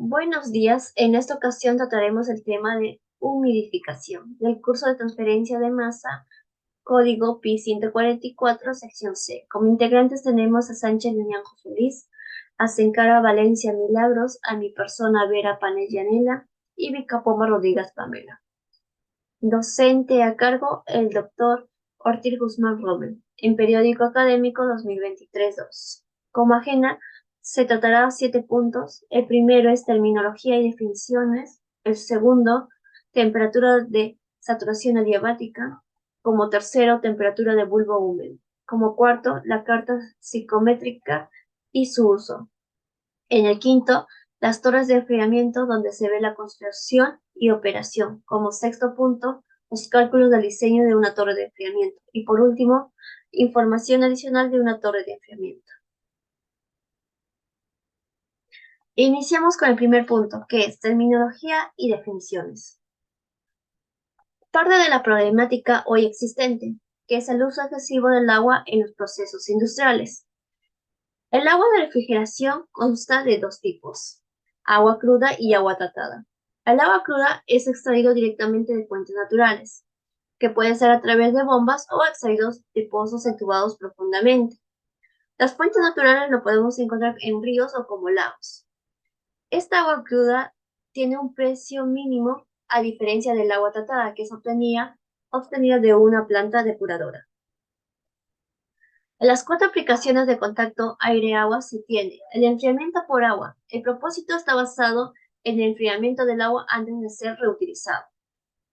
Buenos días, en esta ocasión trataremos el tema de humidificación del curso de transferencia de masa, código PI 144, sección C. Como integrantes tenemos a Sánchez Leñanjo Solís, a Sencara Valencia Milagros, a mi persona Vera Panellanela y Vicapoma Rodríguez Pamela. Docente a cargo el doctor Ortiz Guzmán Rommel, en Periódico Académico 2023-2. Como ajena, se tratará 7 puntos. El primero es terminología y definiciones. El segundo, temperatura de saturación adiabática. Como tercero, temperatura de bulbo húmedo. Como cuarto, la carta psicométrica y su uso. En el quinto, las torres de enfriamiento donde se ve la construcción y operación. Como sexto punto, los cálculos del diseño de una torre de enfriamiento. Y por último, información adicional de una torre de enfriamiento. Iniciamos con el primer punto, que es terminología y definiciones. Parte de la problemática hoy existente, que es el uso excesivo del agua en los procesos industriales. El agua de refrigeración consta de dos tipos, agua cruda y agua tratada. El agua cruda es extraído directamente de fuentes naturales, que pueden ser a través de bombas o extraídos de pozos entubados profundamente. Las fuentes naturales lo podemos encontrar en ríos o como lagos. Esta agua cruda tiene un precio mínimo a diferencia del agua tratada, que es obtenida de una planta depuradora. En las 4 aplicaciones de contacto aire-agua se tiene el enfriamiento por agua. El propósito está basado en el enfriamiento del agua antes de ser reutilizado.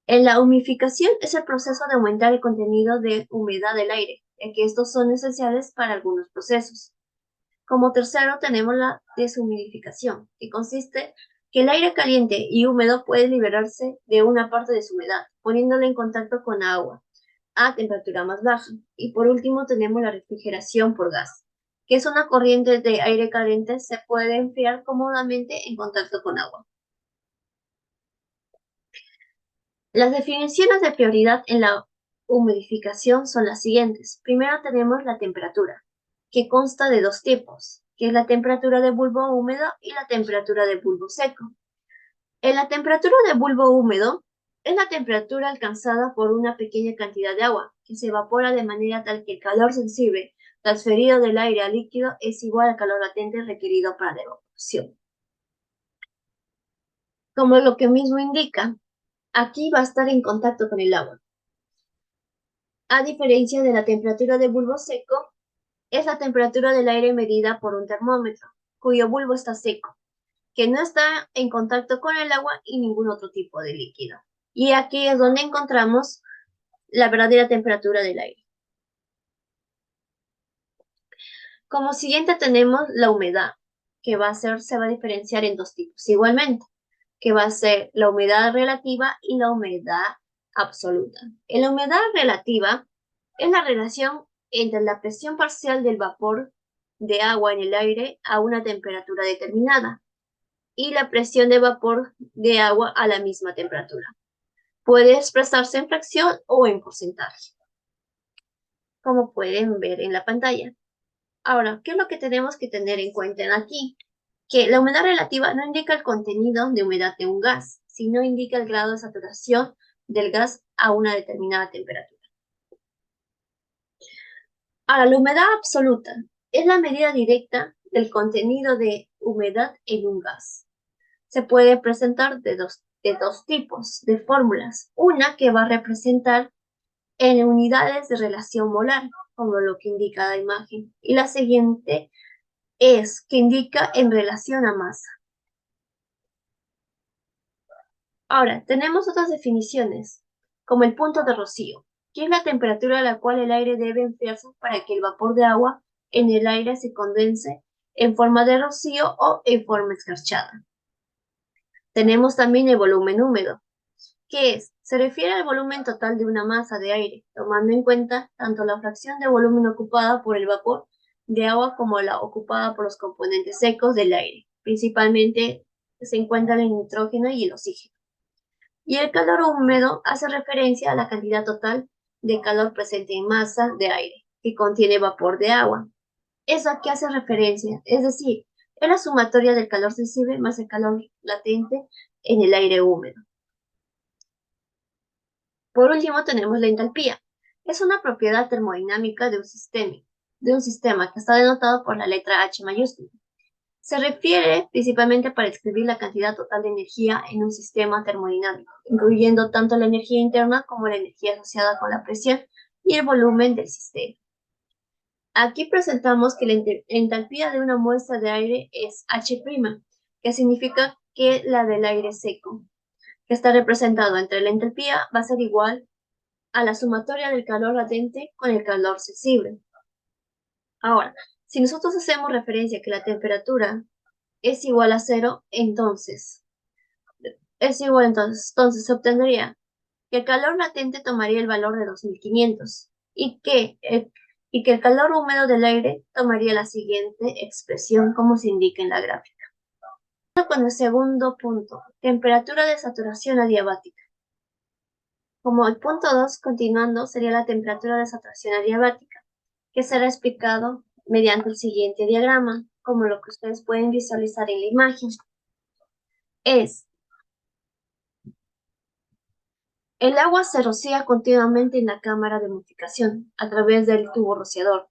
En la humidificación es el proceso de aumentar el contenido de humedad del aire, ya que estos son esenciales para algunos procesos. Como tercero tenemos la deshumidificación, que consiste que el aire caliente y húmedo puede liberarse de una parte de su humedad, poniéndola en contacto con agua a temperatura más baja. Y por último tenemos la refrigeración por gas, que es una corriente de aire caliente se puede enfriar cómodamente en contacto con agua. Las definiciones de prioridad en la humidificación son las siguientes. Primero tenemos la temperatura, que consta de dos tipos, que es la temperatura de bulbo húmedo y la temperatura de bulbo seco. En la temperatura de bulbo húmedo es la temperatura alcanzada por una pequeña cantidad de agua, que se evapora de manera tal que el calor sensible transferido del aire al líquido es igual al calor latente requerido para la evaporación. Como lo que mismo indica, aquí va a estar en contacto con el agua. A diferencia de la temperatura de bulbo seco, es la temperatura del aire medida por un termómetro, cuyo bulbo está seco, que no está en contacto con el agua y ningún otro tipo de líquido. Y aquí es donde encontramos la verdadera temperatura del aire. Como siguiente tenemos la humedad, que se va a diferenciar en dos tipos igualmente, que va a ser la humedad relativa y la humedad absoluta. En la humedad relativa es la relación entre la presión parcial del vapor de agua en el aire a una temperatura determinada y la presión de vapor de agua a la misma temperatura. Puede expresarse en fracción o en porcentaje, como pueden ver en la pantalla. Ahora, ¿qué es lo que tenemos que tener en cuenta aquí? Que la humedad relativa no indica el contenido de humedad de un gas, sino indica el grado de saturación del gas a una determinada temperatura. Ahora, la humedad absoluta es la medida directa del contenido de humedad en un gas. Se puede presentar de dos tipos de fórmulas. Una que va a representar en unidades de relación molar, como lo que indica la imagen. Y la siguiente es que indica en relación a masa. Ahora, tenemos otras definiciones, como el punto de rocío, que es la temperatura a la cual el aire debe enfriarse para que el vapor de agua en el aire se condense en forma de rocío o en forma escarchada. Tenemos también el volumen húmedo, que se refiere al volumen total de una masa de aire, tomando en cuenta tanto la fracción de volumen ocupada por el vapor de agua como la ocupada por los componentes secos del aire. Principalmente se encuentran el nitrógeno y el oxígeno. Y el calor húmedo hace referencia a la cantidad total de calor presente en masa de aire que contiene vapor de agua. ¿Eso a qué hace referencia? Es decir, es la sumatoria del calor sensible más el calor latente en el aire húmedo. Por último, tenemos la entalpía. Es una propiedad termodinámica de un sistema que está denotado por la letra H mayúscula. Se refiere principalmente para describir la cantidad total de energía en un sistema termodinámico, incluyendo tanto la energía interna como la energía asociada con la presión y el volumen del sistema. Aquí presentamos que la entalpía de una muestra de aire es H', que significa que la del aire seco, que está representado entre la entalpía, va a ser igual a la sumatoria del calor latente con el calor sensible. Ahora, si nosotros hacemos referencia a que la temperatura es igual a cero, entonces se obtendría que el calor latente tomaría el valor de 2500 y que el calor húmedo del aire tomaría la siguiente expresión como se indica en la gráfica. Con el segundo punto, temperatura de saturación adiabática. Como el punto 2, continuando, sería la temperatura de saturación adiabática, que será explicado mediante el siguiente diagrama, como lo que ustedes pueden visualizar en la imagen. El agua se rocía continuamente en la cámara de humidificación a través del tubo rociador.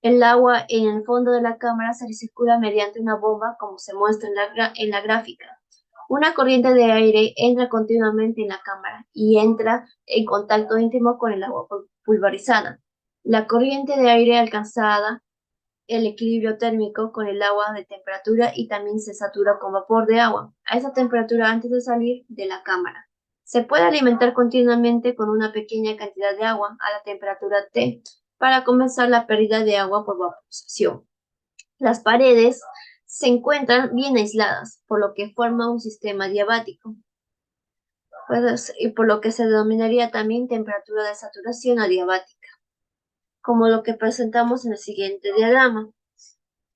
El agua en el fondo de la cámara se recircula mediante una bomba, como se muestra en la gráfica. Una corriente de aire entra continuamente en la cámara y entra en contacto íntimo con el agua pulverizada. La corriente de aire alcanzada el equilibrio térmico con el agua de temperatura y también se satura con vapor de agua a esa temperatura antes de salir de la cámara. Se puede alimentar continuamente con una pequeña cantidad de agua a la temperatura T para compensar la pérdida de agua por vaporización. Las paredes se encuentran bien aisladas, por lo que forma un sistema diabático, y por lo que se denominaría también temperatura de saturación adiabática, como lo que presentamos en el siguiente diagrama.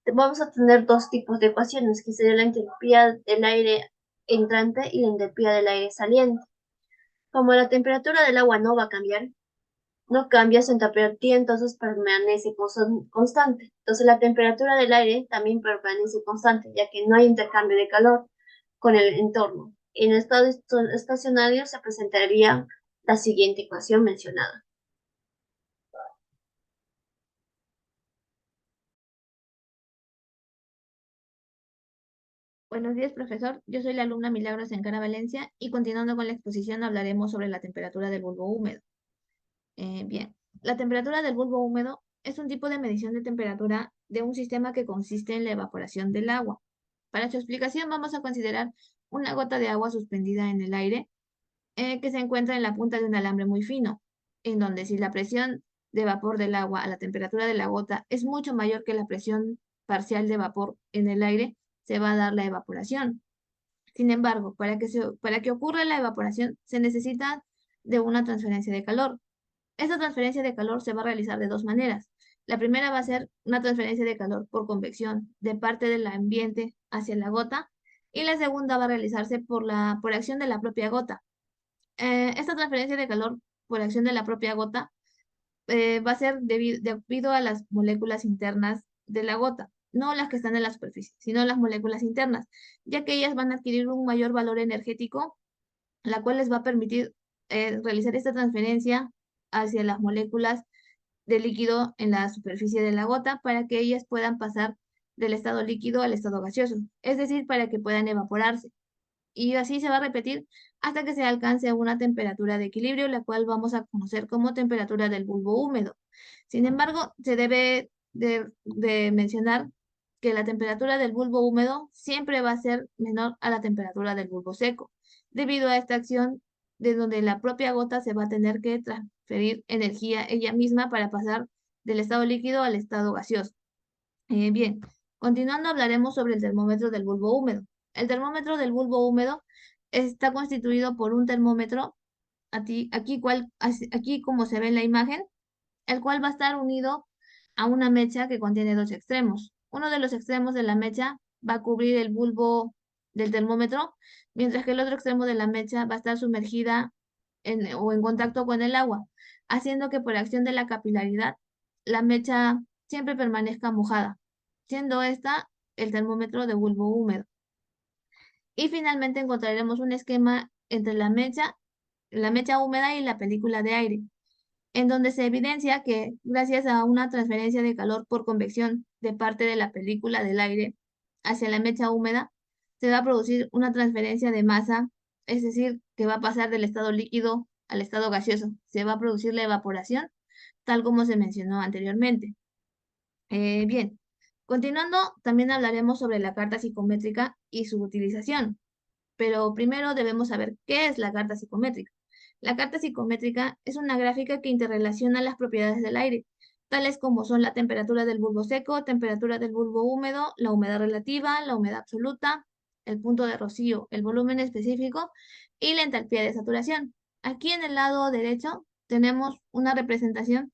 Vamos a tener dos tipos de ecuaciones, que sería la entropía del aire entrante y la entropía del aire saliente. Como la temperatura del agua no va a cambiar, no cambia su entropía, entonces permanece constante. Entonces la temperatura del aire también permanece constante, ya que no hay intercambio de calor con el entorno. En estado estacionario se presentaría la siguiente ecuación mencionada. Buenos días, profesor. Yo soy la alumna Milagros Encara Valencia y continuando con la exposición hablaremos sobre la temperatura del bulbo húmedo. Bien, la temperatura del bulbo húmedo es un tipo de medición de temperatura de un sistema que consiste en la evaporación del agua. Para su explicación vamos a considerar una gota de agua suspendida en el aire que se encuentra en la punta de un alambre muy fino, en donde si la presión de vapor del agua a la temperatura de la gota es mucho mayor que la presión parcial de vapor en el aire, se va a dar la evaporación. Sin embargo, para que ocurra la evaporación se necesita de una transferencia de calor. Esta transferencia de calor se va a realizar de dos maneras. La primera va a ser una transferencia de calor por convección de parte del ambiente hacia la gota y la segunda va a realizarse por acción de la propia gota. Esta transferencia de calor por acción de la propia gota va a ser debido a las moléculas internas de la gota, no las que están en la superficie, sino las moléculas internas, ya que ellas van a adquirir un mayor valor energético, la cual les va a permitir realizar esta transferencia hacia las moléculas de líquido en la superficie de la gota para que ellas puedan pasar del estado líquido al estado gaseoso, es decir, para que puedan evaporarse. Y así se va a repetir hasta que se alcance una temperatura de equilibrio, la cual vamos a conocer como temperatura del bulbo húmedo. Sin embargo, se debe de mencionar que la temperatura del bulbo húmedo siempre va a ser menor a la temperatura del bulbo seco, debido a esta acción de donde la propia gota se va a tener que transferir energía ella misma para pasar del estado líquido al estado gaseoso. Bien, continuando hablaremos sobre el termómetro del bulbo húmedo. El termómetro del bulbo húmedo está constituido por un termómetro, aquí como se ve en la imagen, el cual va a estar unido a una mecha que contiene dos extremos. Uno de los extremos de la mecha va a cubrir el bulbo del termómetro, mientras que el otro extremo de la mecha va a estar sumergida o en contacto con el agua, haciendo que por acción de la capilaridad la mecha siempre permanezca mojada, siendo esta el termómetro de bulbo húmedo. Y finalmente encontraremos un esquema entre la mecha húmeda y la película de aire, en donde se evidencia que gracias a una transferencia de calor por convección de parte de la película del aire hacia la mecha húmeda, se va a producir una transferencia de masa, es decir, que va a pasar del estado líquido al estado gaseoso. Se va a producir la evaporación, tal como se mencionó anteriormente. Bien, continuando, también hablaremos sobre la carta psicométrica y su utilización, pero primero debemos saber qué es la carta psicométrica. La carta psicométrica es una gráfica que interrelaciona las propiedades del aire, tales como son la temperatura del bulbo seco, temperatura del bulbo húmedo, la humedad relativa, la humedad absoluta, el punto de rocío, el volumen específico y la entalpía de saturación. Aquí en el lado derecho tenemos una representación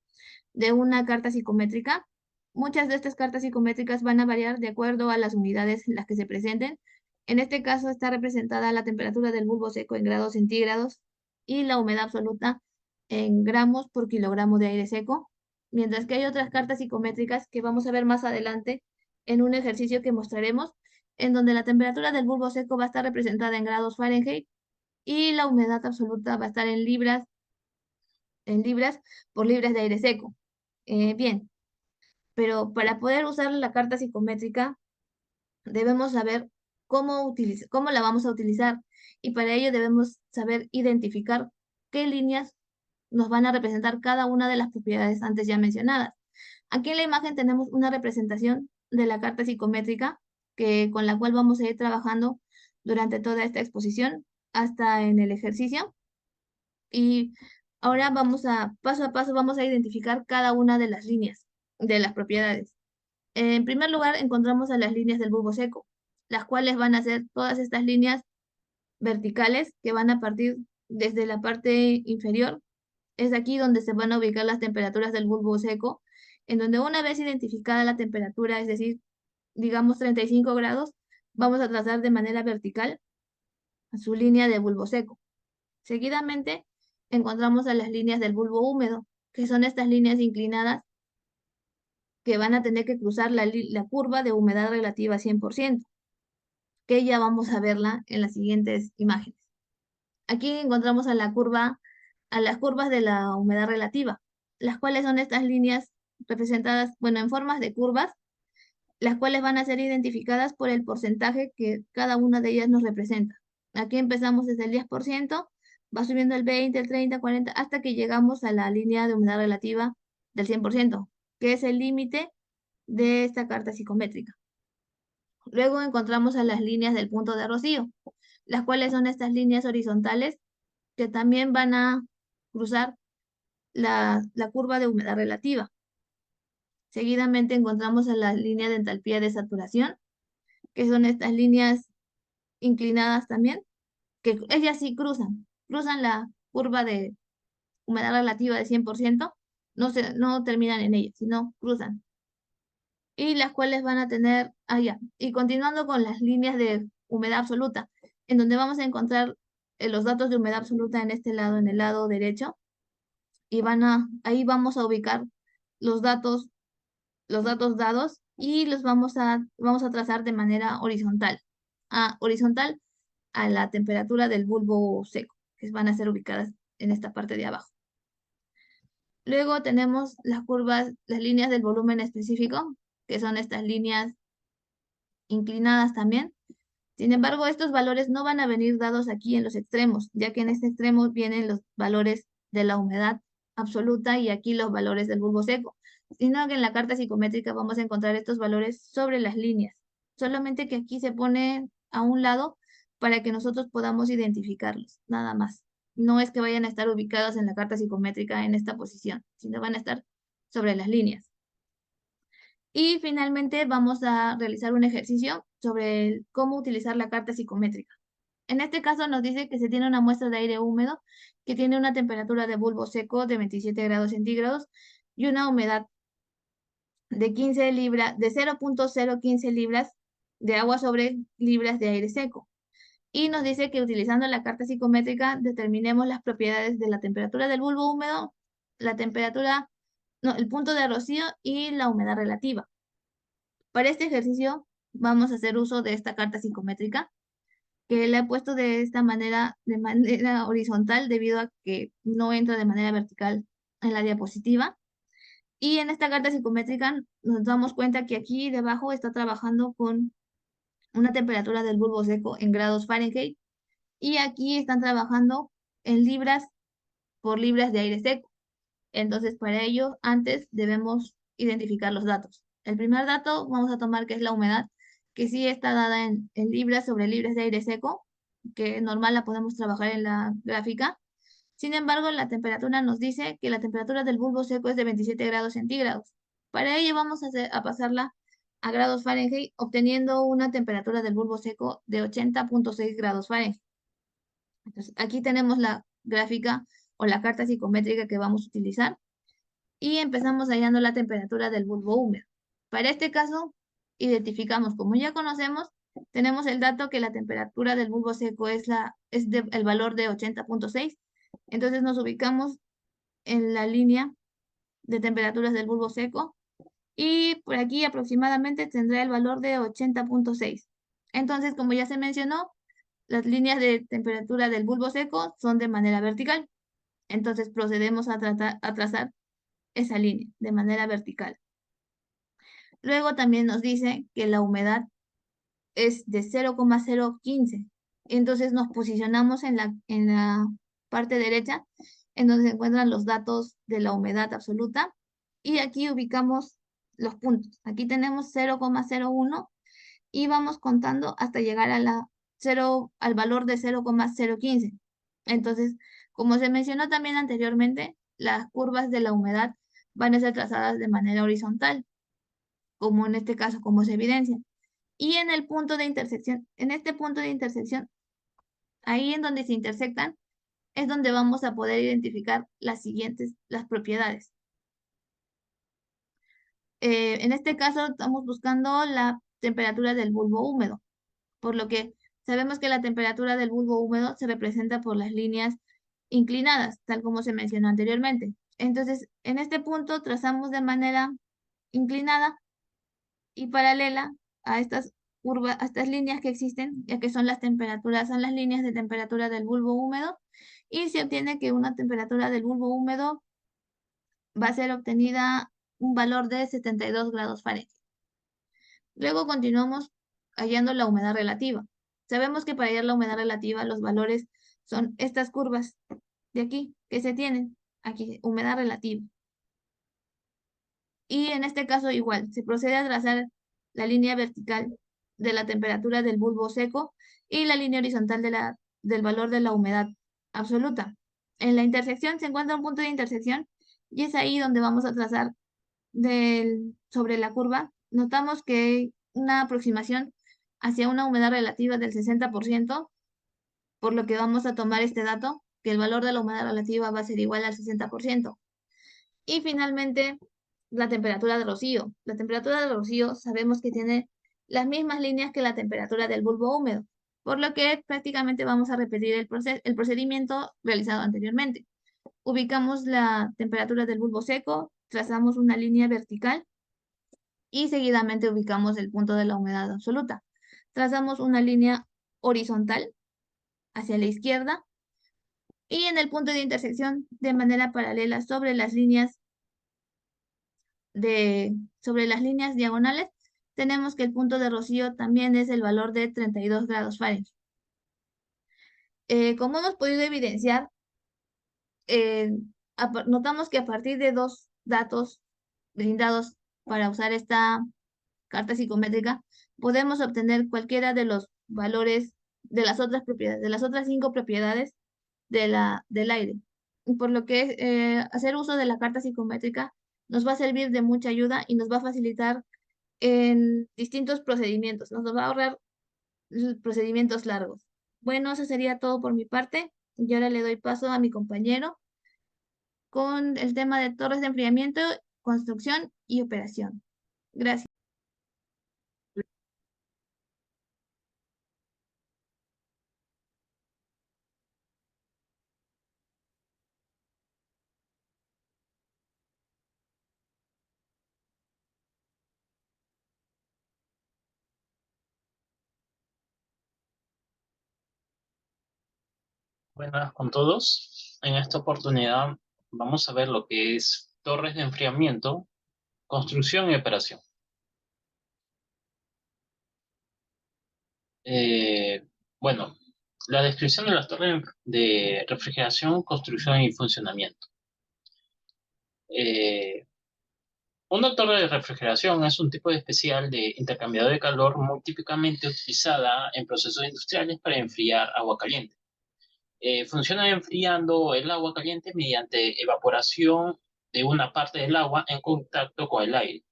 de una carta psicométrica. Muchas de estas cartas psicométricas van a variar de acuerdo a las unidades en las que se presenten. En este caso está representada la temperatura del bulbo seco en grados centígrados y la humedad absoluta en gramos por kilogramo de aire seco, mientras que hay otras cartas psicométricas que vamos a ver más adelante en un ejercicio que mostraremos, en donde la temperatura del bulbo seco va a estar representada en grados Fahrenheit y la humedad absoluta va a estar en libras por libras de aire seco. Bien, pero para poder usar la carta psicométrica debemos saber cómo la vamos a utilizar y para ello debemos saber identificar qué líneas nos van a representar cada una de las propiedades antes ya mencionadas. Aquí en la imagen tenemos una representación de la carta psicométrica con la cual vamos a ir trabajando durante toda esta exposición hasta en el ejercicio. Y ahora paso a paso, vamos a identificar cada una de las líneas de las propiedades. En primer lugar, encontramos a las líneas del bulbo seco, las cuales van a ser todas estas líneas verticales que van a partir desde la parte inferior. Es aquí donde se van a ubicar las temperaturas del bulbo seco, en donde una vez identificada la temperatura, es decir, digamos 35 grados, vamos a trazar de manera vertical su línea de bulbo seco. Seguidamente, encontramos a las líneas del bulbo húmedo, que son estas líneas inclinadas que van a tener que cruzar la curva de humedad relativa 100%, que ya vamos a verla en las siguientes imágenes. Aquí encontramos a las curvas de la humedad relativa, las cuales son estas líneas representadas, bueno, en formas de curvas, las cuales van a ser identificadas por el porcentaje que cada una de ellas nos representa. Aquí empezamos desde el 10%, va subiendo el 20, el 30, 40, hasta que llegamos a la línea de humedad relativa del 100%, que es el límite de esta carta psicométrica. Luego encontramos a las líneas del punto de rocío, las cuales son estas líneas horizontales que también van a cruzar la curva de humedad relativa. Seguidamente encontramos a la línea de entalpía de saturación, que son estas líneas inclinadas también, que ellas sí cruzan la curva de humedad relativa de 100%, no terminan en ella, sino cruzan. Y las cuales van a tener, y continuando con las líneas de humedad absoluta, en donde vamos a encontrar los datos de humedad absoluta en este lado, en el lado derecho, y ahí vamos a ubicar los datos, los datos dados y vamos a trazar de manera horizontal a la temperatura del bulbo seco, que van a ser ubicadas en esta parte de abajo. Luego tenemos las curvas, las líneas del volumen específico, que son estas líneas inclinadas también. Sin embargo, estos valores no van a venir dados aquí en los extremos, ya que en este extremo vienen los valores de la humedad absoluta y aquí los valores del bulbo seco, sino que en la carta psicométrica vamos a encontrar estos valores sobre las líneas, solamente que aquí se pone a un lado para que nosotros podamos identificarlos, nada más. No es que vayan a estar ubicados en la carta psicométrica en esta posición, sino van a estar sobre las líneas. Y finalmente vamos a realizar un ejercicio sobre cómo utilizar la carta psicométrica. En este caso nos dice que se tiene una muestra de aire húmedo que tiene una temperatura de bulbo seco de 27 grados centígrados y una humedad de 0.015 libras de agua sobre libras de aire seco. Y nos dice que utilizando la carta psicométrica determinemos las propiedades de la temperatura del bulbo húmedo, el punto de rocío y la humedad relativa. Para este ejercicio vamos a hacer uso de esta carta psicométrica, que la he puesto de manera horizontal debido a que no entra de manera vertical en la diapositiva. Y en esta carta psicométrica nos damos cuenta que aquí debajo está trabajando con una temperatura del bulbo seco en grados Fahrenheit y aquí están trabajando en libras por libras de aire seco. Entonces, para ello, antes debemos identificar los datos. El primer dato vamos a tomar que es la humedad, que sí está dada en libras sobre libras de aire seco, que normal la podemos trabajar en la gráfica. Sin embargo, la temperatura nos dice que la temperatura del bulbo seco es de 27 grados centígrados. Para ello vamos a pasarla a grados Fahrenheit, obteniendo una temperatura del bulbo seco de 80.6 grados Fahrenheit. Entonces, aquí tenemos la gráfica o la carta psicométrica que vamos a utilizar y empezamos hallando la temperatura del bulbo húmedo. Para este caso, identificamos, como ya conocemos, tenemos el dato que la temperatura del bulbo seco es el valor de 80.6. Entonces nos ubicamos en la línea de temperaturas del bulbo seco y por aquí aproximadamente tendrá el valor de 80.6. Entonces, como ya se mencionó, las líneas de temperatura del bulbo seco son de manera vertical. Entonces procedemos a trazar esa línea de manera vertical. Luego también nos dice que la humedad es de 0,015. Entonces nos posicionamos en la parte derecha, en donde se encuentran los datos de la humedad absoluta. Y aquí ubicamos los puntos. Aquí tenemos 0,01 y vamos contando hasta llegar al valor de 0,015. Entonces, como se mencionó también anteriormente, las curvas de la humedad van a ser trazadas de manera horizontal, como en este caso, como se evidencia. Y en el punto de intersección, en este punto de intersección, ahí en donde se intersectan, es donde vamos a poder identificar las propiedades. En este caso, estamos buscando la temperatura del bulbo húmedo, por lo que sabemos que la temperatura del bulbo húmedo se representa por las líneas inclinadas, tal como se mencionó anteriormente. Entonces, en este punto trazamos de manera inclinada y paralela a estas curvas, a estas líneas que existen, ya que son las temperaturas, son las líneas de temperatura del bulbo húmedo, y se obtiene que una temperatura del bulbo húmedo va a ser obtenida un valor de 72 grados Fahrenheit. Luego continuamos hallando la humedad relativa. Sabemos que para hallar la humedad relativa los valores son estas curvas de aquí que se tienen. Aquí, humedad relativa. Y en este caso igual, se procede a trazar la línea vertical de la temperatura del bulbo seco y la línea horizontal del valor de la humedad absoluta. En la intersección se encuentra un punto de intersección y es ahí donde vamos a trazar sobre la curva. Notamos que hay una aproximación hacia una humedad relativa del 60%, por lo que vamos a tomar este dato, que el valor de la humedad relativa va a ser igual al 60%. Y finalmente, la temperatura de rocío. La temperatura de rocío sabemos que tiene las mismas líneas que la temperatura del bulbo húmedo, por lo que prácticamente vamos a repetir el procedimiento realizado anteriormente. Ubicamos la temperatura del bulbo seco, trazamos una línea vertical y seguidamente ubicamos el punto de la humedad absoluta. Trazamos una línea horizontal hacia la izquierda y en el punto de intersección de manera paralela sobre las líneas diagonales, tenemos que el punto de rocío también es el valor de 32 grados Fahrenheit. Como hemos podido evidenciar, eh, notamos que a partir de dos datos brindados para usar esta carta psicométrica, podemos obtener cualquiera de los valores de las otras propiedades, de las otras 5 propiedades del aire. Por lo que hacer uso de la carta psicométrica nos va a servir de mucha ayuda y nos va a facilitar en distintos procedimientos. Nos va a ahorrar procedimientos largos. Bueno, eso sería todo por mi parte. Y ahora le doy paso a mi compañero con el tema de torres de enfriamiento, construcción y operación. Gracias. Buenas con todos. En esta oportunidad vamos a ver lo que es torres de enfriamiento, construcción y operación. Eh, bueno, la descripción de las torres de refrigeración, construcción y funcionamiento. Eh, una torre de refrigeración es un tipo de especial de intercambiador de calor muy típicamente utilizada en procesos industriales para enfriar agua caliente. Funciona enfriando el agua caliente mediante evaporación de una parte del agua en contacto con el aire.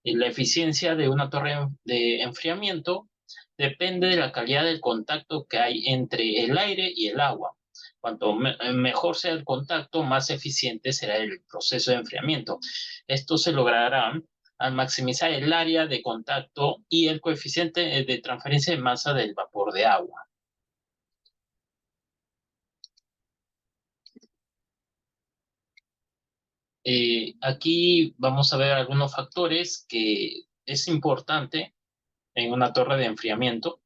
La eficiencia de una torre de enfriamiento depende de la calidad del contacto que hay entre el aire y el agua. Cuanto mejor sea el contacto, más eficiente será el proceso de enfriamiento. Esto se logrará al maximizar el área de contacto y el coeficiente de transferencia de masa del vapor de agua. Aquí vamos a ver algunos factores que es importante en una torre de enfriamiento,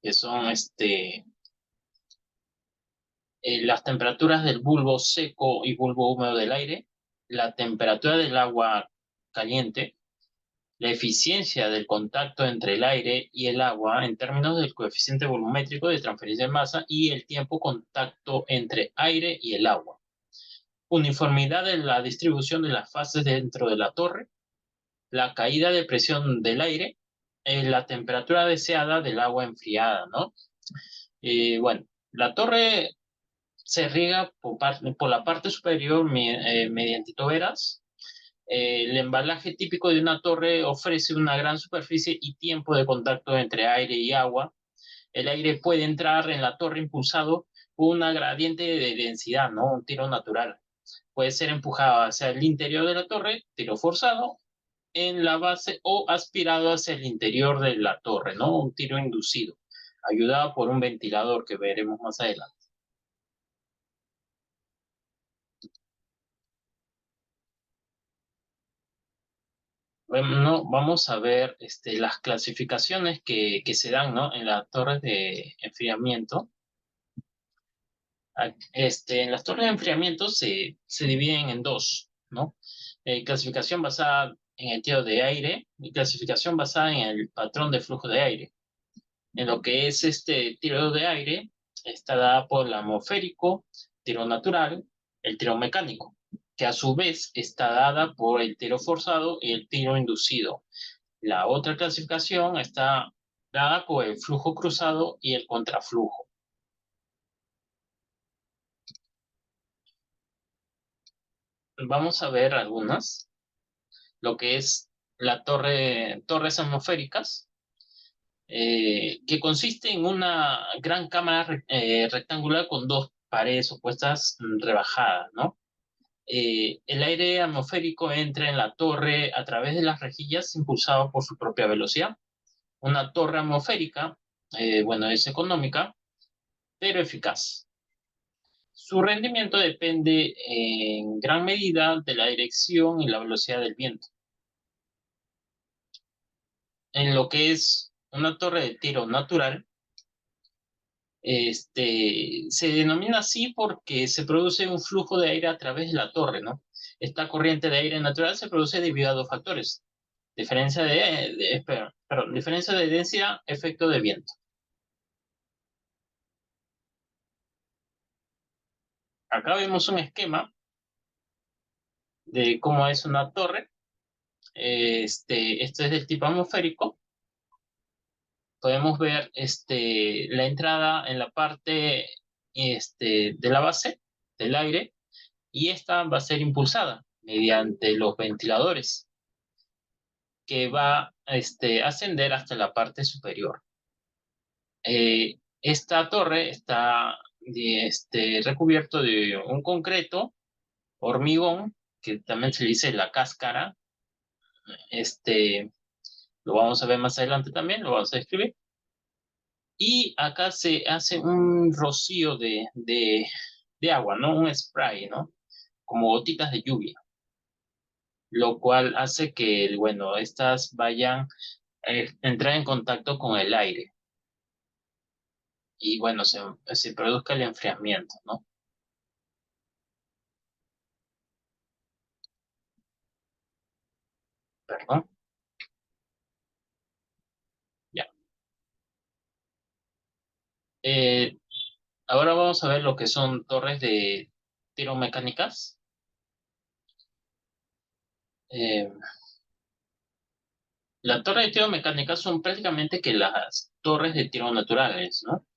que son las temperaturas del bulbo seco y bulbo húmedo del aire, la temperatura del agua caliente, la eficiencia del contacto entre el aire y el agua en términos del coeficiente volumétrico de transferencia de masa y el tiempo contacto entre aire y el agua. Uniformidad de la distribución de las fases dentro de la torre, la caída de presión del aire, la temperatura deseada del agua enfriada, ¿no? Bueno, la torre se riega por la parte superior mediante toberas. El embalaje típico de una torre ofrece una gran superficie y tiempo de contacto entre aire y agua. El aire puede entrar en la torre impulsado por una gradiente de densidad, ¿no? Un tiro natural. Puede ser empujado hacia el interior de la torre, tiro forzado, en la base o aspirado hacia el interior de la torre, ¿no? Un tiro inducido, ayudado por un ventilador que veremos más adelante. Bueno, vamos a ver las clasificaciones que se dan, ¿no? En las torres de enfriamiento. En las torres de enfriamiento se dividen en dos, ¿no? Clasificación basada en el tiro de aire y clasificación basada en el patrón de flujo de aire. En lo que es este tiro de aire, está dada por el atmosférico, tiro natural, el tiro mecánico, que a su vez está dada por el tiro forzado y el tiro inducido. La otra clasificación está dada por el flujo cruzado y el contraflujo. Vamos a ver algunas. Lo que es torres atmosféricas, que consiste en una gran cámara rectangular con dos paredes opuestas rebajadas, ¿no? El aire atmosférico entra en la torre a través de las rejillas impulsado por su propia velocidad. Una torre atmosférica, bueno, es económica, pero eficaz. Su rendimiento depende en gran medida de la dirección y la velocidad del viento. En lo que es una torre de tiro natural, se denomina así porque se produce un flujo de aire a través de la torre, ¿no? Esta corriente de aire natural se produce debido a dos factores: diferencia de densidad, efecto de viento. Acá vemos un esquema de cómo es una torre. Este es del tipo atmosférico. Podemos ver la entrada en la parte de la base del aire, y esta va a ser impulsada mediante los ventiladores, que va a ascender hasta la parte superior. Esta torre está recubierto de un concreto, hormigón, que también se le dice la cáscara. Lo vamos a ver más adelante también, lo vamos a describir. Y acá se hace un rocío de agua, ¿no? Un spray, ¿no? Como gotitas de lluvia, lo cual hace que, bueno, estas vayan a entrar en contacto con el aire. y bueno, se produzca el enfriamiento, ¿no? Perdón, ya. Eh, Ahora vamos a ver lo que son torres de tiro mecánicas. Eh, las torres de tiro mecánicas son prácticamente que las torres de tiro naturales, ¿no?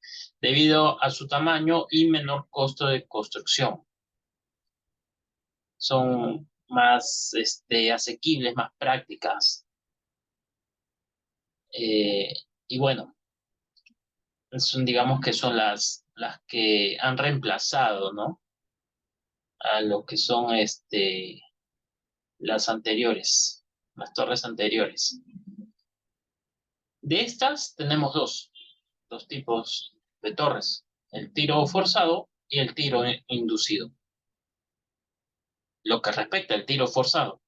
Debido a su tamaño y menor costo de construcción. Son más asequibles, más prácticas. Eh, y bueno, digamos que son las que han reemplazado, ¿no? A lo que son las anteriores, las torres anteriores. De estas tenemos dos tipos de torres, el tiro forzado y el tiro inducido. Lo que respecta al tiro forzado,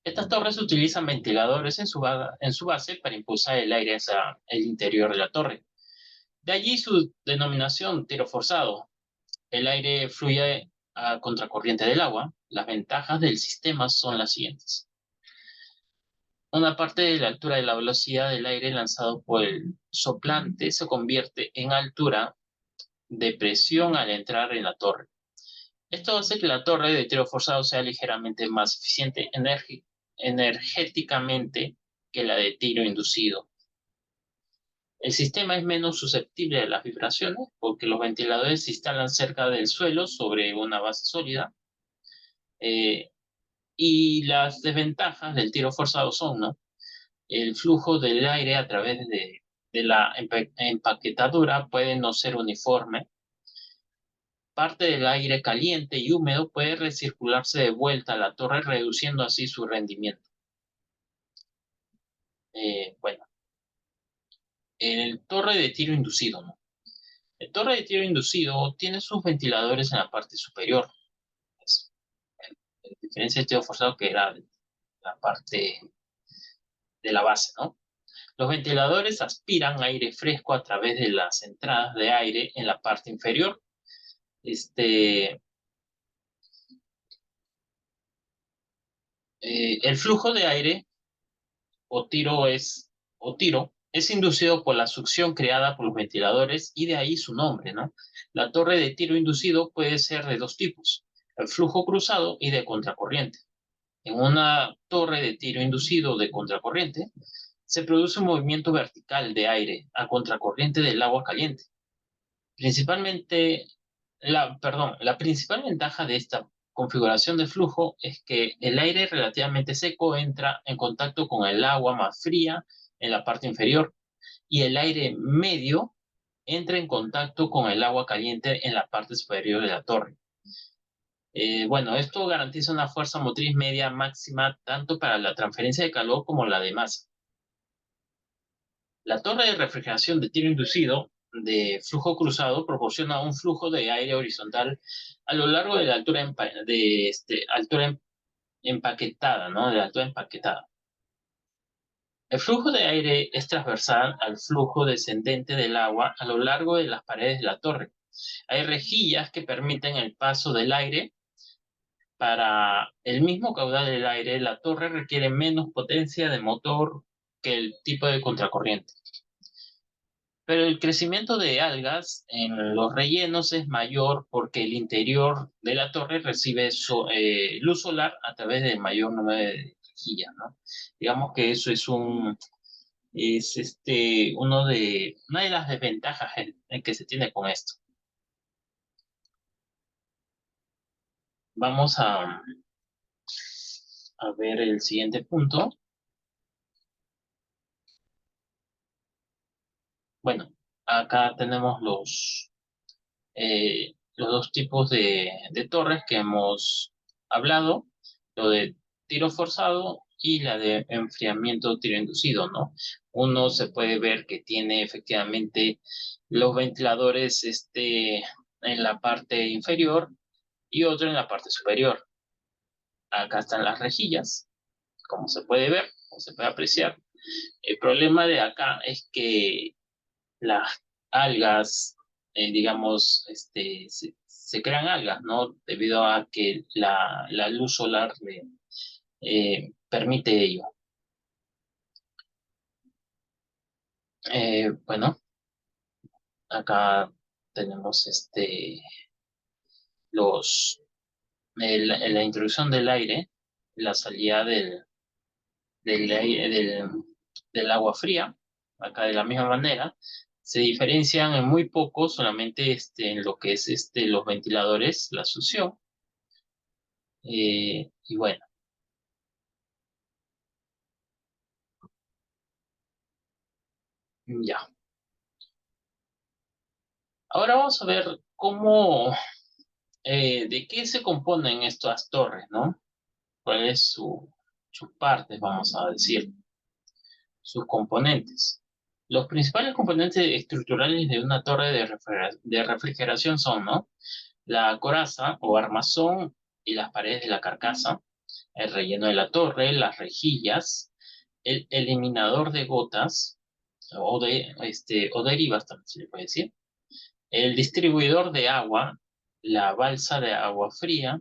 estas torres utilizan ventiladores en su base para impulsar el aire hacia el interior de la torre. De allí su denominación tiro forzado. El aire fluye a contracorriente del agua. Las ventajas del sistema son las siguientes. Una parte de la altura de la velocidad del aire lanzado por el soplante se convierte en altura de presión al entrar en la torre. Esto hace que la torre de tiro forzado sea ligeramente más eficiente energéticamente que la de tiro inducido. El sistema es menos susceptible a las vibraciones porque los ventiladores se instalan cerca del suelo sobre una base sólida. Eh, y las desventajas del tiro forzado son, ¿no? El flujo del aire a través de la empaquetadura puede no ser uniforme. Parte del aire caliente y húmedo puede recircularse de vuelta a la torre, reduciendo así su rendimiento. Bueno, el torre de tiro inducido, ¿no? El torre de tiro inducido tiene sus ventiladores en la parte superior. Es, a diferencia del tiro forzado que era la parte de la base, ¿no? Los ventiladores aspiran aire fresco a través de las entradas de aire en la parte inferior. El flujo de aire o tiro es inducido por la succión creada por los ventiladores y de ahí su nombre, ¿no? La torre de tiro inducido puede ser de dos tipos, el flujo cruzado y de contracorriente. En una torre de tiro inducido de contracorriente se produce un movimiento vertical de aire a contracorriente del agua caliente. La principal ventaja de esta configuración de flujo es que el aire relativamente seco entra en contacto con el agua más fría en la parte inferior y el aire medio entra en contacto con el agua caliente en la parte superior de la torre. Bueno, esto garantiza una fuerza motriz media máxima tanto para la transferencia de calor como la de masa. La torre de refrigeración de tiro inducido de flujo cruzado proporciona un flujo de aire horizontal a lo largo de la altura empaquetada, ¿no? De la altura empaquetada. El flujo de aire es transversal al flujo descendente del agua a lo largo de las paredes de la torre. Hay rejillas que permiten el paso del aire. Para el mismo caudal del aire, la torre requiere menos potencia de motor que el tipo de contracorriente. Pero el crecimiento de algas en los rellenos es mayor porque el interior de la torre recibe luz solar a través del mayor número de rejillas, ¿no? Digamos que eso es una de las desventajas en que se tiene con esto. Vamos a ver el siguiente punto. Bueno, acá tenemos los dos tipos de torres que hemos hablado, lo de tiro forzado y la de enfriamiento tiro inducido, ¿no? Uno se puede ver que tiene efectivamente los ventiladores en la parte inferior y otro en la parte superior. Acá están las rejillas, como se puede ver, como se puede apreciar. El problema de acá es que las algas digamos, se crean algas, ¿no? Debido a que la luz solar le permite ello. Bueno, acá tenemos la introducción del aire, la salida del agua fría, acá de la misma manera. Se diferencian en muy poco, solamente en lo que es los ventiladores, la succión. Y bueno, ya. Ahora vamos a ver de qué se componen estas torres, ¿no? ¿Cuál es sus partes, vamos a decir, sus componentes? Los principales componentes estructurales de una torre de refrigeración son, ¿no? La coraza o armazón y las paredes de la carcasa, el relleno de la torre, las rejillas, el eliminador de gotas o derivas, también se le puede decir, el distribuidor de agua, la balsa de agua fría,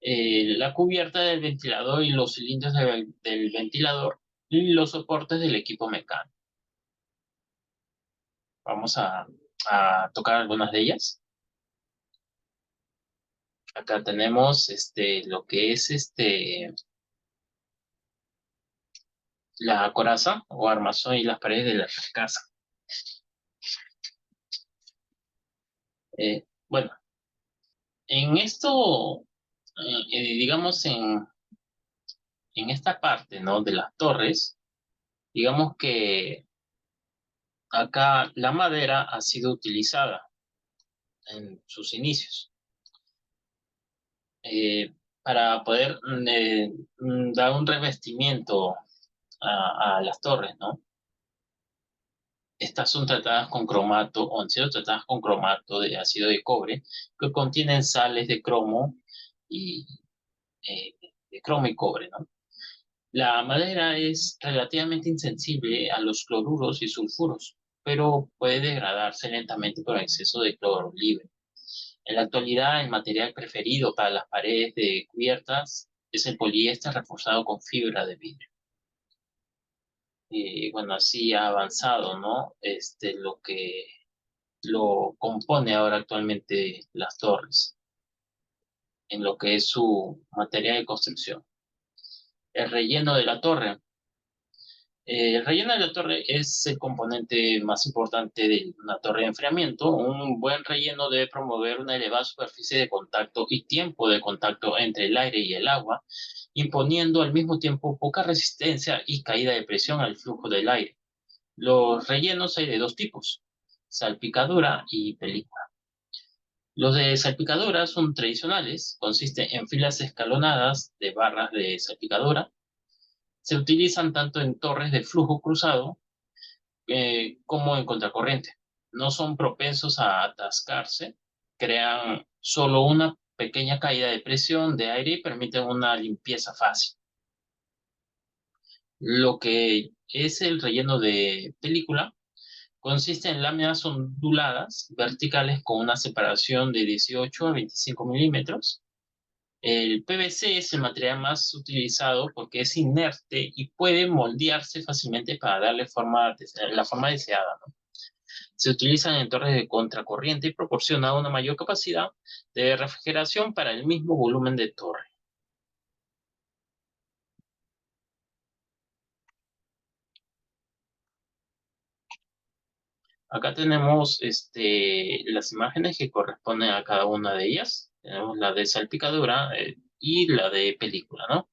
la cubierta del ventilador y los cilindros del ventilador y los soportes del equipo mecánico. Vamos a tocar algunas de ellas. Acá tenemos lo que es la coraza o armazón y las paredes de la casa. Bueno, en esto, digamos, en esta parte, ¿no? De las torres, digamos que acá la madera ha sido utilizada en sus inicios para poder dar un revestimiento a las torres, ¿no? Estas son tratadas con cromato o han sido tratadas con cromato de ácido de cobre que contienen sales y eh, de cromo y cobre, ¿no? La madera es relativamente insensible a los cloruros y sulfuros, pero puede degradarse lentamente por exceso de cloro libre. En la actualidad, el material preferido para las paredes de cubiertas es el poliéster reforzado con fibra de vidrio. Bueno, así ha avanzado, ¿no? Lo que lo compone ahora actualmente las torres, en lo que es su material de construcción. El relleno de la torre. El relleno de la torre es el componente más importante de una torre de enfriamiento. Un buen relleno debe promover una elevada superficie de contacto y tiempo de contacto entre el aire y el agua, imponiendo al mismo tiempo poca resistencia y caída de presión al flujo del aire. Los rellenos hay de dos tipos, salpicadura y película. Los de salpicadura son tradicionales, consisten en filas escalonadas de barras de salpicadura. Se utilizan tanto en torres de flujo cruzado como en contracorriente. No son propensos a atascarse, crean solo una pequeña caída de presión de aire y permiten una limpieza fácil. Lo que es el relleno de película consiste en láminas onduladas verticales con una separación de 18 a 25 milímetros. El PVC es el material más utilizado porque es inerte y puede moldearse fácilmente para darle la forma deseada, ¿no? Se utilizan en torres de contracorriente y proporciona una mayor capacidad de refrigeración para el mismo volumen de torre. Acá tenemos las imágenes que corresponden a cada una de ellas. Tenemos la de salpicadura y la de película, ¿no?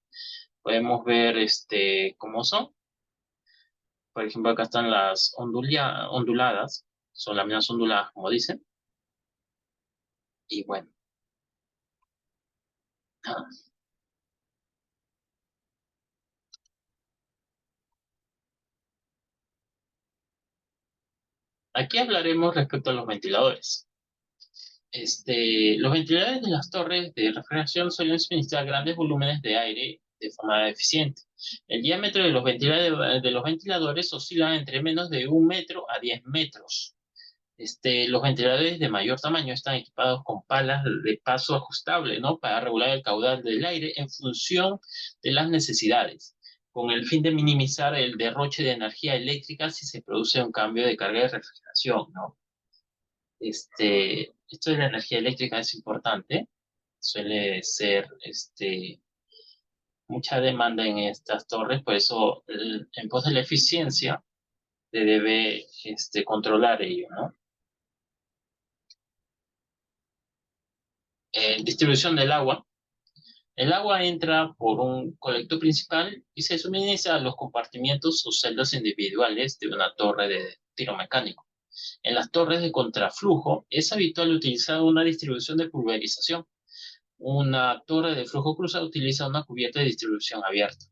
Podemos ver cómo son. Por ejemplo, acá están las onduladas, son láminas onduladas, como dicen. Y bueno, ah, aquí hablaremos respecto a los ventiladores. Los ventiladores de las torres de refrigeración suelen suministrar grandes volúmenes de aire de forma eficiente. El diámetro de los ventiladores oscila entre menos de 1 metro a 10 metros. Los ventiladores de mayor tamaño están equipados con palas de paso ajustable, ¿no? Para regular el caudal del aire en función de las necesidades, con el fin de minimizar el derroche de energía eléctrica si se produce un cambio de carga de refrigeración, ¿no? Esto de la energía eléctrica es importante. Suele ser, mucha demanda en estas torres, por eso, en pos de la eficiencia, se debe, controlar ello, ¿no? Distribución del agua. El agua entra por un colector principal y se suministra a los compartimientos o celdas individuales de una torre de tiro mecánico. En las torres de contraflujo es habitual utilizar una distribución de pulverización. Una torre de flujo cruzado utiliza una cubierta de distribución abierta.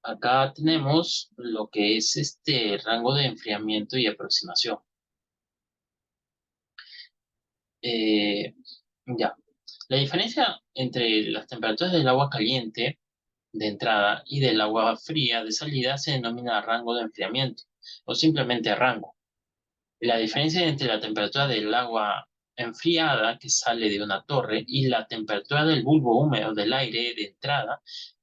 Acá tenemos lo que es este rango de enfriamiento y aproximación. Eh, ya. La diferencia entre las temperaturas del agua caliente de entrada y del agua fría de salida se denomina rango de enfriamiento o simplemente rango. La diferencia entre la temperatura del agua enfriada que sale de una torre y la temperatura del bulbo húmedo del aire de entrada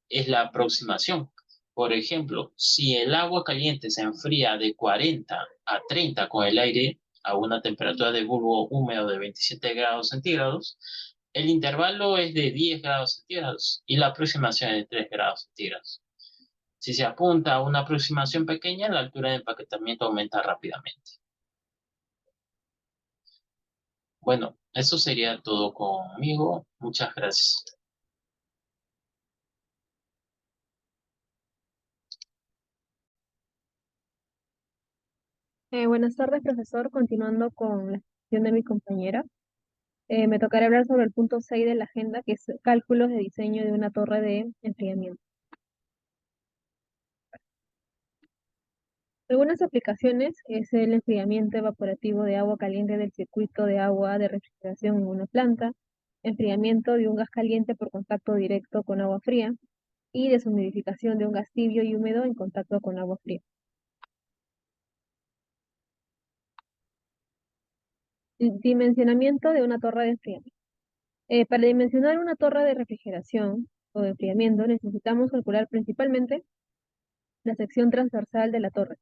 es la aproximación. Por ejemplo, si el agua caliente se enfría de 40 a 30 con el aire a una temperatura de bulbo húmedo de 27 grados centígrados, el intervalo es de 10 grados centígrados y la aproximación es de 3 grados centígrados. Si se apunta a una aproximación pequeña, la altura de empaquetamiento aumenta rápidamente. Bueno, eso sería todo conmigo. Muchas gracias. Buenas tardes, profesor. Continuando con la sesión de mi compañera, me tocará hablar sobre el punto 6 de la agenda, que es cálculos de diseño de una torre de enfriamiento. Algunas aplicaciones es el enfriamiento evaporativo de agua caliente del circuito de agua de refrigeración en una planta, enfriamiento de un gas caliente por contacto directo con agua fría y deshumidificación de un gas tibio y húmedo en contacto con agua fría. Dimensionamiento de una torre de enfriamiento. Para dimensionar una torre de refrigeración o de enfriamiento necesitamos calcular principalmente la sección transversal de la torre,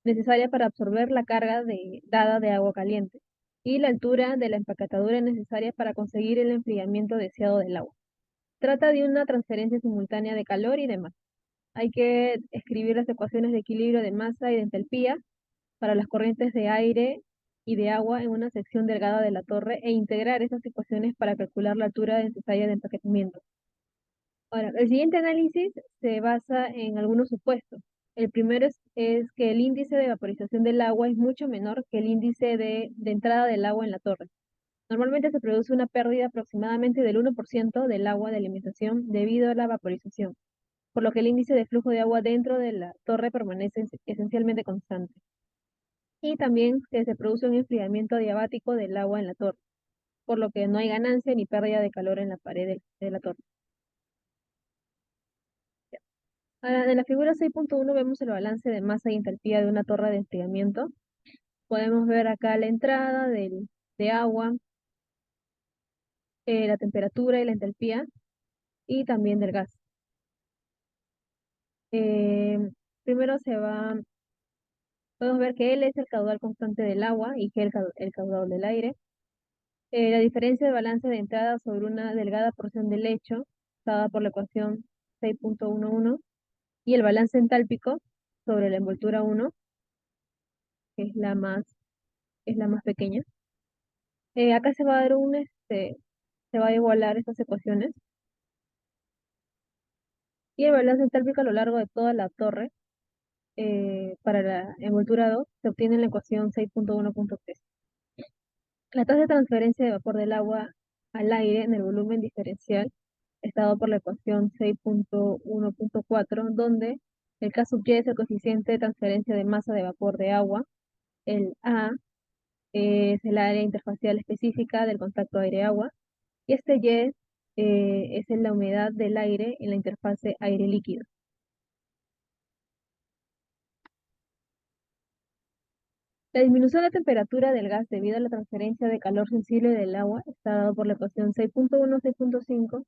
necesaria para absorber la carga dada de agua caliente, y la altura de la empaquetadura necesaria para conseguir el enfriamiento deseado del agua. Trata de una transferencia simultánea de calor y de masa. Hay que escribir las ecuaciones de equilibrio de masa y de entalpía para las corrientes de aire y de agua en una sección delgada de la torre e integrar esas ecuaciones para calcular la altura necesaria de empaquetamiento. Ahora, el siguiente análisis se basa en algunos supuestos. El primero es que el índice de vaporización del agua es mucho menor que el índice de entrada del agua en la torre. Normalmente se produce una pérdida aproximadamente del 1% del agua de alimentación debido a la vaporización, por lo que el índice de flujo de agua dentro de la torre permanece esencialmente constante. Y también que se produce un enfriamiento adiabático del agua en la torre, por lo que no hay ganancia ni pérdida de calor en la pared de la torre. Ahora, en la figura 6.1 vemos el balance de masa y entalpía de una torre de enfriamiento. Podemos ver acá la entrada de agua, la temperatura y la entalpía, y también del gas. Eh, Primero podemos ver que L es el caudal constante del agua y G el caudal del aire. La diferencia de balance de entrada sobre una delgada porción de lecho, dada por la ecuación 6.11, y el balance entálpico sobre la envoltura 1, que es la más pequeña. Acá se va a dar se va a igualar estas ecuaciones. Y el balance entálpico a lo largo de toda la torre, para la envoltura 2, se obtiene en la ecuación 6.1.3. La tasa de transferencia de vapor del agua al aire en el volumen diferencial está dado por la ecuación 6.1.4, donde el K sub y es el coeficiente de transferencia de masa de vapor de agua, el A es el área interfacial específica del contacto aire-agua, y este Y es en la humedad del aire en la interfase aire-líquido. La disminución de la temperatura del gas debido a la transferencia de calor sensible del agua está dado por la ecuación 6.1, 6.5.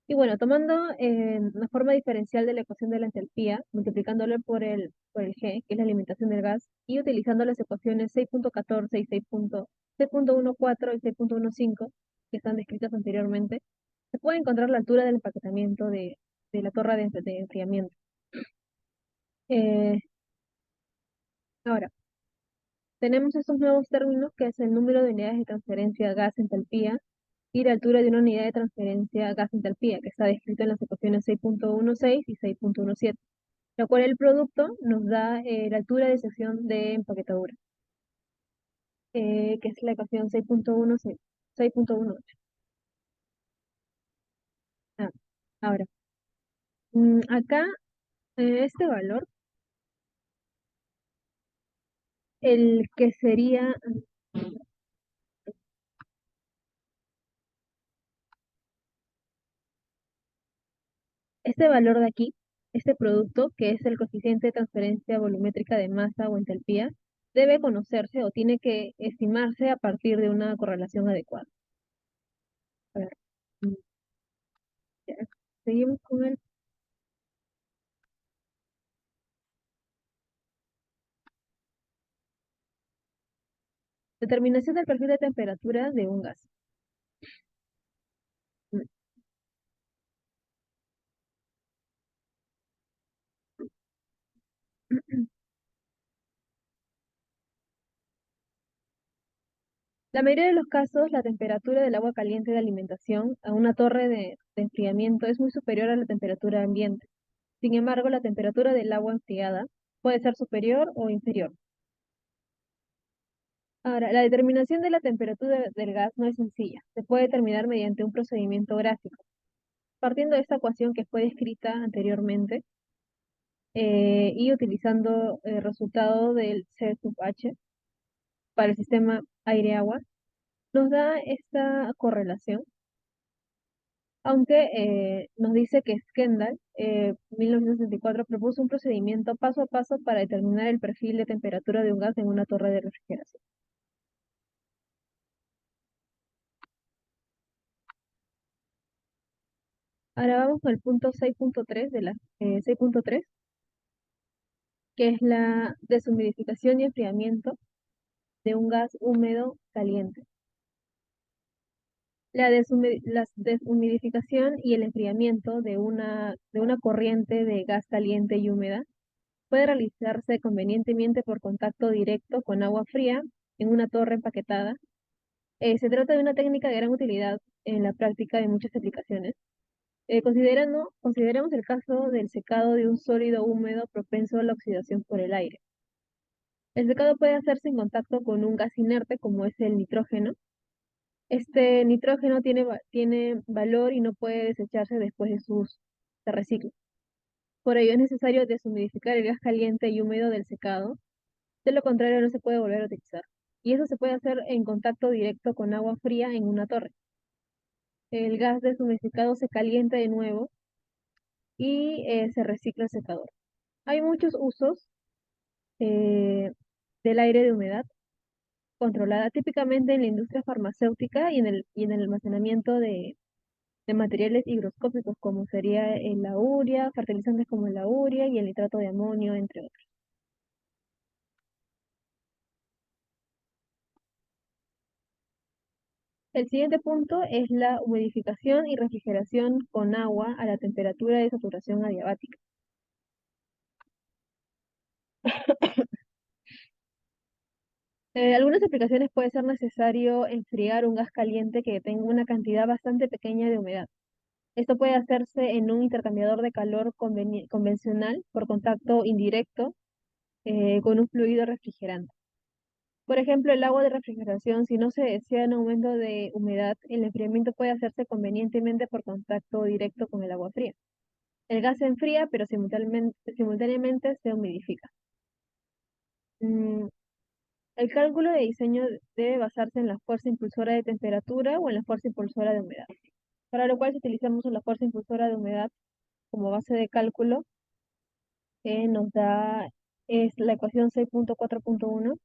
Y bueno, tomando una forma diferencial de la ecuación de la entalpía, multiplicándolo por el G, que es la alimentación del gas, y utilizando las ecuaciones 6.14 y 6.14 y 6.15, que están descritas anteriormente, se puede encontrar la altura del empaquetamiento de la torre de enfriamiento. Eh, Ahora, tenemos estos nuevos términos que es el número de unidades de transferencia gas-entalpía y la altura de una unidad de transferencia gas-entalpía, que está descrito en las ecuaciones 6.16 y 6.17, lo cual el producto nos da la altura de sección de empaquetadura, que es la ecuación 6.16, 6.18. Ah, ahora, acá, este valor, el que sería, este valor de aquí, este producto, que es el coeficiente de transferencia volumétrica de masa o entalpía, debe conocerse o tiene que estimarse a partir de una correlación adecuada. A ver, mm, ya, seguimos con el determinación del perfil de temperatura de un gas. Mm, La mayoría de los casos, la temperatura del agua caliente de alimentación a una torre de enfriamiento es muy superior a la temperatura ambiente. Sin embargo, la temperatura del agua enfriada puede ser superior o inferior. Ahora, la determinación de la temperatura del gas no es sencilla. Se puede determinar mediante un procedimiento gráfico. Partiendo de esta ecuación que fue descrita anteriormente y utilizando el resultado del C sub H para el sistema aire-agua, nos da esta correlación, aunque nos dice que Skendal, 1964, propuso un procedimiento paso a paso para determinar el perfil de temperatura de un gas en una torre de refrigeración. Ahora vamos al punto 6.3 de la 6.3, que es la deshumidificación y enfriamiento de un gas húmedo caliente. La deshumidificación y el enfriamiento de una corriente de gas caliente y húmeda puede realizarse convenientemente por contacto directo con agua fría en una torre empaquetada. Se trata de una técnica de gran utilidad en la práctica de muchas aplicaciones. Consideremos el caso del secado de un sólido húmedo propenso a la oxidación por el aire. El secado puede hacerse en contacto con un gas inerte como es el nitrógeno. Este nitrógeno tiene valor y no puede desecharse después de su uso. Se recicla. Por ello es necesario deshumidificar el gas caliente y húmedo del secado. De lo contrario, no se puede volver a utilizar. Y eso se puede hacer en contacto directo con agua fría en una torre. El gas deshumidificado se calienta de nuevo y se recicla el secador. Hay muchos usos eh, del aire de humedad controlada, típicamente en la industria farmacéutica y en el almacenamiento de materiales higroscópicos, como sería la urea, fertilizantes como la urea y el nitrato de amonio, entre otros. El siguiente punto es la humidificación y refrigeración con agua a la temperatura de saturación adiabática. En algunas aplicaciones puede ser necesario enfriar un gas caliente que tenga una cantidad bastante pequeña de humedad. Esto puede hacerse en un intercambiador de calor convencional por contacto indirecto con un fluido refrigerante. Por ejemplo, el agua de refrigeración, si no se desea un aumento de humedad, el enfriamiento puede hacerse convenientemente por contacto directo con el agua fría. El gas se enfría, pero simultáneamente se humidifica. Mm, el cálculo de diseño debe basarse en la fuerza impulsora de temperatura o en la fuerza impulsora de humedad. para lo cual si utilizamos la fuerza impulsora de humedad como base de cálculo, nos da es la ecuación 6.4.1.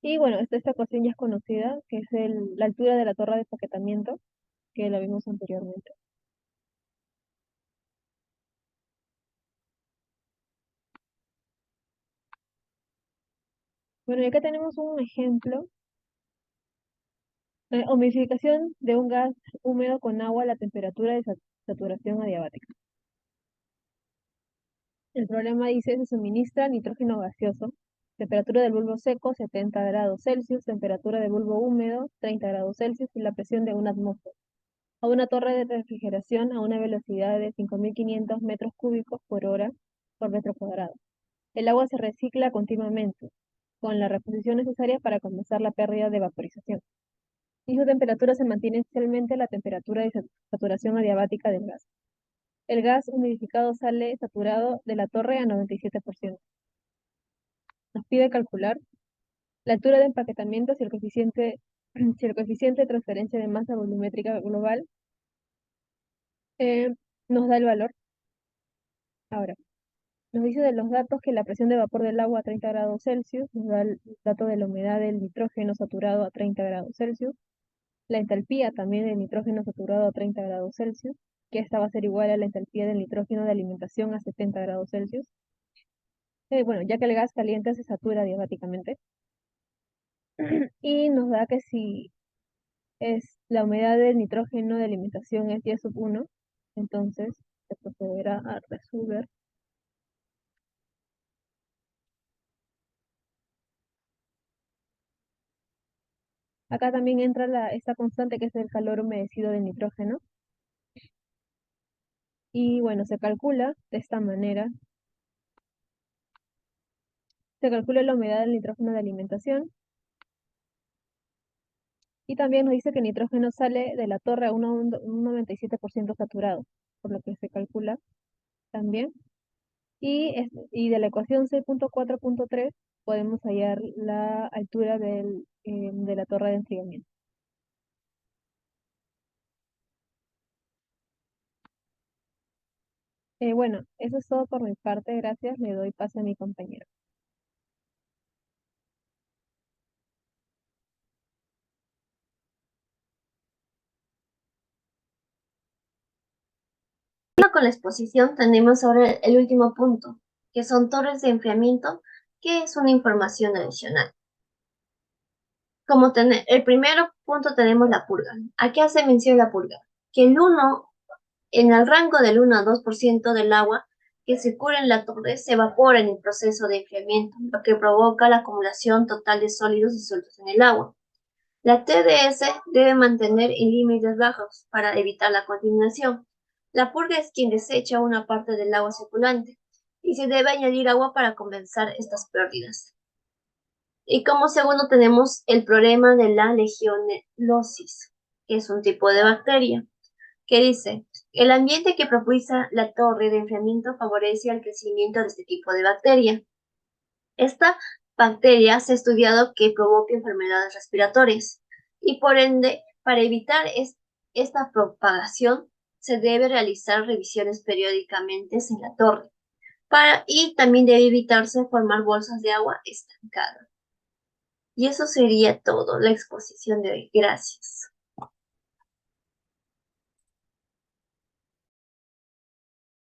Y bueno, esta ecuación ya es conocida, que es la altura de la torre de empaquetamiento, que la vimos anteriormente. Bueno, y acá tenemos un ejemplo. Humidificación de un gas húmedo con agua a la temperatura de saturación adiabática. El problema dice, se suministra nitrógeno gaseoso, temperatura del bulbo seco 70 grados Celsius, temperatura del bulbo húmedo 30 grados Celsius y la presión de una atmósfera, a una torre de refrigeración a una velocidad de 5.500 metros cúbicos por hora por metro cuadrado. El agua se recicla continuamente, con la reposición necesaria para compensar la pérdida de vaporización. Y su temperatura se mantiene inicialmente a la temperatura de saturación adiabática del gas. El gas humidificado sale saturado de la torre a 97%. Nos pide calcular la altura de empaquetamiento si el coeficiente, si el coeficiente de transferencia de masa volumétrica global nos da el valor. Ahora, nos dice de los datos que la presión de vapor del agua a 30 grados Celsius, nos da el dato de la humedad del nitrógeno saturado a 30 grados Celsius, la entalpía también del nitrógeno saturado a 30 grados Celsius, que esta va a ser igual a la entalpía del nitrógeno de alimentación a 70 grados Celsius. Bueno, ya que el gas caliente se satura diabáticamente. Y nos da que si es la humedad del nitrógeno de alimentación es 10/1, entonces se procederá a resolver. Acá también entra esta constante que es el calor humedecido del nitrógeno. Y bueno, se calcula de esta manera. Se calcula la humedad del nitrógeno de alimentación. Y también nos dice que el nitrógeno sale de la torre a un 97% saturado, por lo que se calcula también. Y de la ecuación 6.4.3 podemos hallar la altura de la torre de enfriamiento. Bueno, eso es todo por mi parte. Gracias. Le doy pase a mi compañero. Con la exposición tenemos ahora el último punto, que son torres de enfriamiento, que es una información adicional. El primer punto tenemos la purga. ¿A qué hace mención la purga? Que en el rango del 1 a 2% del agua que circula en la torre se evapora en el proceso de enfriamiento, lo que provoca la acumulación total de sólidos disueltos en el agua. La TDS debe mantener en límites bajos para evitar la contaminación. La purga es quien desecha una parte del agua circulante y se debe añadir agua para compensar estas pérdidas. Y como segundo tenemos el problema de la legionelosis, que es un tipo de bacteria, que dice, el ambiente que propicia la torre de enfriamiento favorece el crecimiento de este tipo de bacteria. Esta bacteria se ha estudiado que provoca enfermedades respiratorias y por ende, para evitar esta propagación, se debe realizar revisiones periódicamente en la torre y también debe evitarse formar bolsas de agua estancada. Y eso sería todo, la exposición de hoy. Gracias.